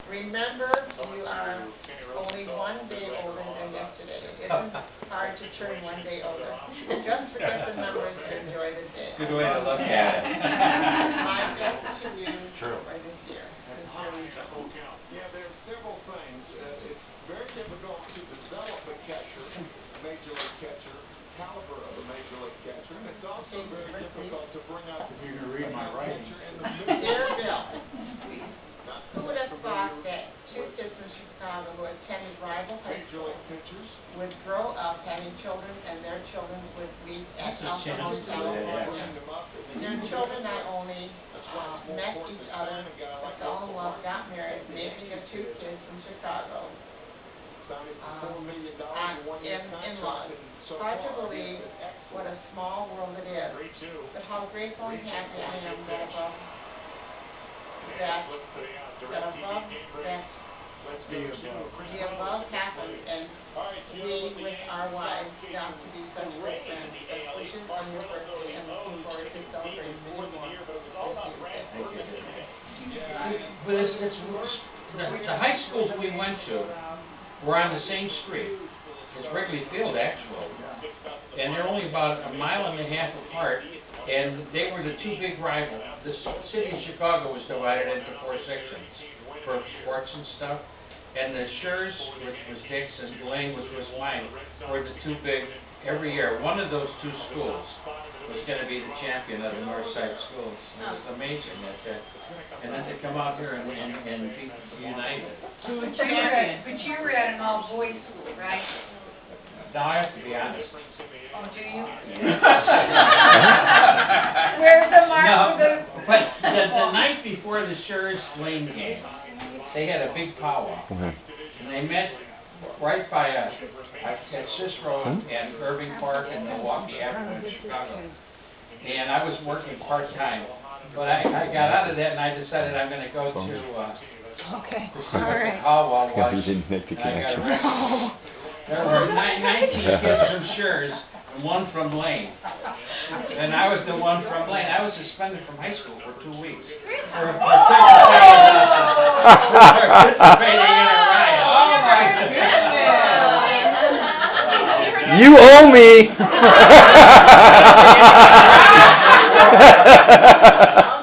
Remember, you are only one day older than yesterday. It isn't hard to turn one day older. Just forget the numbers and enjoy the day. Good way to look at it. My best to you True. for this year. Yeah, there are several things. It's very difficult to develop a catcher, a major league catcher, caliber of a major league catcher, and it's also very difficult to bring out the You're gonna read my writing. catcher in the middle. Dear Bill, who would have thought that two kids from Chicago who attended rival high Major schools league pitchers. would grow up having children and their children would meet at That's a Alpha chance to do Hotel? that, Bring them up. Their children not only met each other, but fell in love, got married, making of two kids from Chicago. Signed for $4 million in one-year In-laws. contract, and so Hard to far, believe he's been excellent. what a small world it is. But how grateful and happy I am that above the above happened and we with our wives got to be such great friends. Best wishes on your birthday and looking forward to celebrating many more. But the high schools we went to were on the same street as Wrigley Field, actually. And they're only about a mile and a half apart, and they were the two big rivals. The city of Chicago was divided into 4 sections for sports and stuff. And the Schurz, which was Dix, and Blaine, which was Lang, were the two big, every year. One of those two schools was going to be the champion of the North Side schools. It was amazing that, and then to come out here and be united. But you were at an all-boys school, right? Now I have to be honest. Oh, do you? Where's the mark No, for the... but the night before the Schurz Blaine game, they had a big powwow. And they met right by at Cicero and Irving Park and Milwaukee Avenue in Chicago. And I was working part-time. But I got out of that and I decided I'm going to go to Okay, to see all what the right. powwow Yeah, was. he didn't make the And I got connection. arrested. There were 19 kids from Schurz and 1 from Blaine. And I was the one from Blaine. I was suspended from high school for 2 weeks. For participating in a riot. Oh my goodness. You owe me.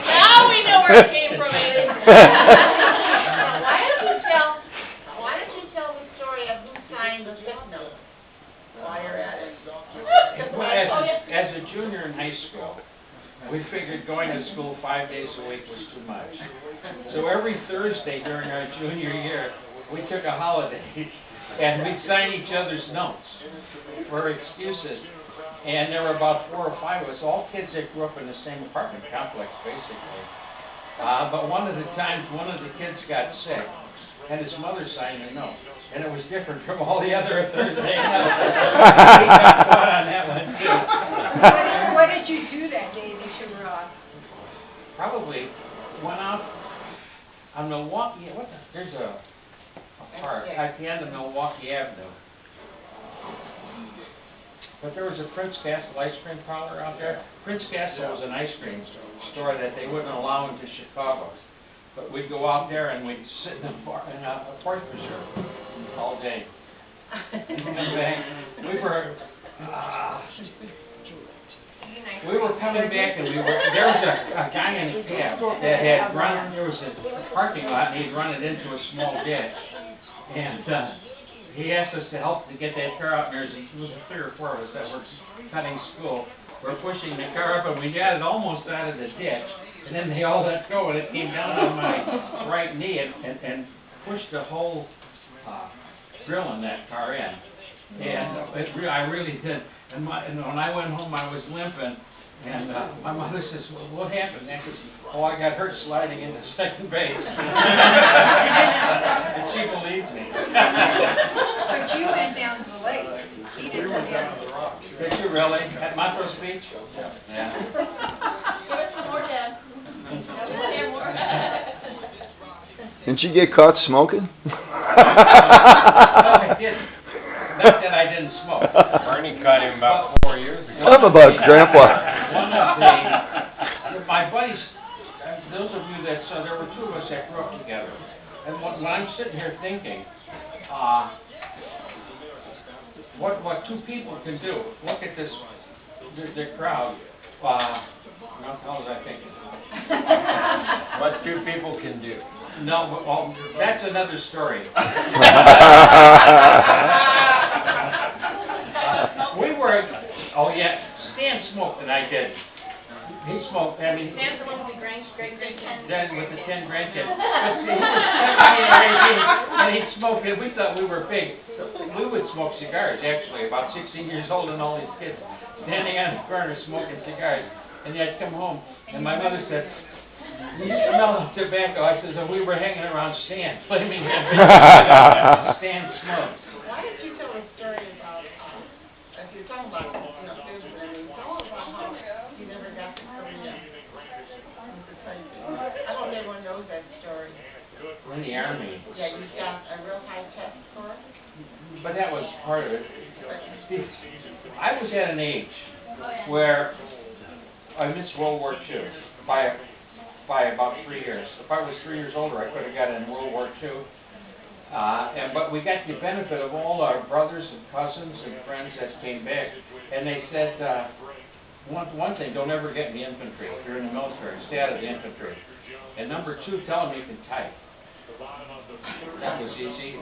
Now we know where it came from, Amy. Why don't you tell the story of who signed the fifth note while you're at it? Well, as a junior in high school, we figured going to school 5 days a week was too much. So every Thursday during our junior year, we took a holiday and we'd sign each other's notes for excuses. And there were about 4 or 5 of us, all kids that grew up in the same apartment complex, basically. But one of the times, one of the kids got sick, and his mother signed a note. And it was different from all the other Thursday notes. We got caught on that one, too. What did you do that day that you were off? Probably went out on Milwaukee, there's a park at the end of Milwaukee Avenue. But there was a Prince Castle ice cream parlor out there. Prince Castle was an ice cream store that they wouldn't allow into Chicago. But we'd go out there and we'd sit in a pork preserve all day. And come back. We were coming back and there was a guy in a cab that had run, there was a parking lot and he'd run it into a small ditch. And he asked us to help to get that car out, and there was 3 or 4 of us that were cutting school. We're pushing the car up, and we got it almost out of the ditch, and then they all let go, and it came down on my right knee and pushed the whole grill in that car in. And I really did. And when I went home, I was limping. And my mother says, well, what happened? And I said, oh, I got hurt sliding into second base. And she believed me. But you went down to the lake. We went down to the rock. Did you really? At Montrose Beach? Yeah. Give us some more, Dad. Didn't you get caught smoking? No, I didn't. Not that I didn't smoke. Bernie caught him about 4 years ago. Enough about Grandpa. One of my buddies, those of you that saw, there were 2 of us that grew up together. And when I'm sitting here thinking, what two people can do, look at this, the crowd, what was I thinking? What two people can do. No, but, oh, that's another story. We were, oh yeah, Stan smoked and I did. He smoked, I mean. Stan's the one with the great grandkids. Then with the 10 grandkids. But see, he was 17 or 18 and he'd smoke, and we thought we were big. We would smoke cigars, actually, about 16 years old and all these kids standing on the corner smoking cigars. And I'd come home and my mother said, "You smell of tobacco." I said, "So we were hanging around Stan, flaming him." Stan smoked. Why don't you tell a story about, if you're talking about, February, tell about how you never got to Korea. I don't know if everyone knows that story. In the Army. Yeah, you got a real high test for it. But that was part of it. I was at an age where I missed World War II by about 3 years. If I was 3 years older, I could have got in World War II. But we got the benefit of all our brothers and cousins and friends that came back. And they said, one thing, don't ever get in the infantry. If you're in the military, stay out of the infantry. And number two, tell them you can type. That was easy.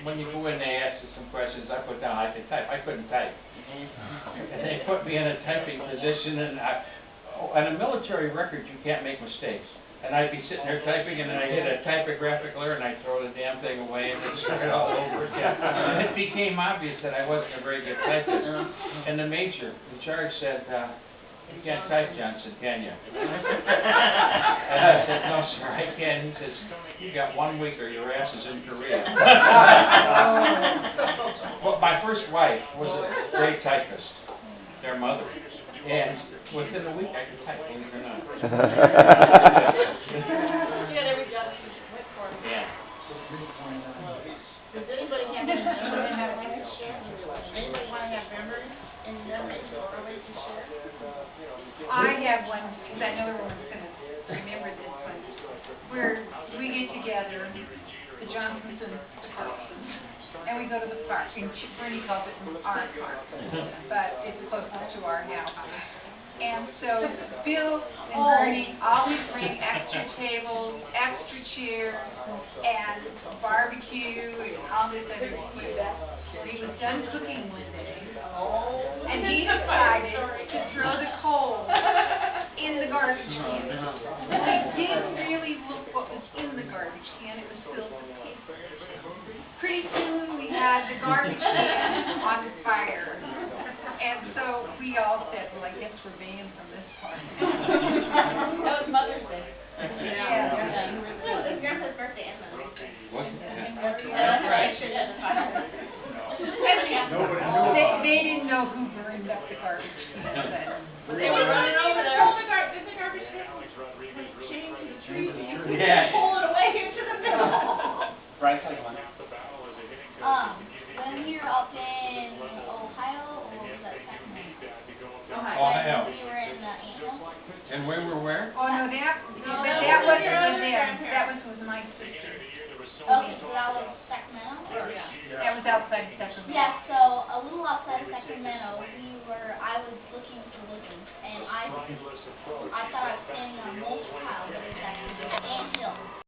When you go in, they ask you some questions. I put down, I can type. I couldn't type. And they put me in a typing position, and on a military record, you can't make mistakes. And I'd be sitting there typing, and then I'd hit a typographic error, and I'd throw the damn thing away, and then start it all over again. And it became obvious that I wasn't a very good typist. And the major in charge said, "You can't type, Johnson, can you?" And I said, "No, sir, I can." He says, "You got 1 week or your ass is in Korea." Well, my first wife was a great typist, their mother. And within a week, I could type, believe it or not. Yeah, there we go. Yeah. Does anybody have any memories to share? Anybody want to have memories, any memories orally to share? I have one, because I know everyone's going to remember this one, where we get together, the Johnsons and the Carlsons, and we go to the park, and Bernie calls it our park, but it's closest to our house. And so Bill and Bernie always bring extra tables, extra chairs, and barbecue, and all this other stuff. Well, he was done cooking one day, and he decided to throw the coal in the garbage can. But he didn't really look what was in the garbage can, it was filled with paper. Pretty soon we had the garbage can on fire. And so we all said, well, I guess we're banned from this party. That was Mother's Day. Yeah. It was Grandpa's birthday and Mother's Day. What? Yeah, Right. pictures of the fire. They didn't know who burned up the garbage can, but They were running over there. Oh my God, there's a garbage can. Like chained to the tree. And you Yeah. pull it away into the middle. Bryce, how you want? When we were up in Ohio, or was that Sacramento? Ohio. When we were in the anthill. And we were where? oh no, that No, wasn't that was with your them. That grandparents. was with my sister. Okay, so that was Sacramento? That was outside Sacramento. Yeah, so a little outside of Sacramento, I was looking for looking, and I thought I was standing on a mulch pile, but it was actually an anthill.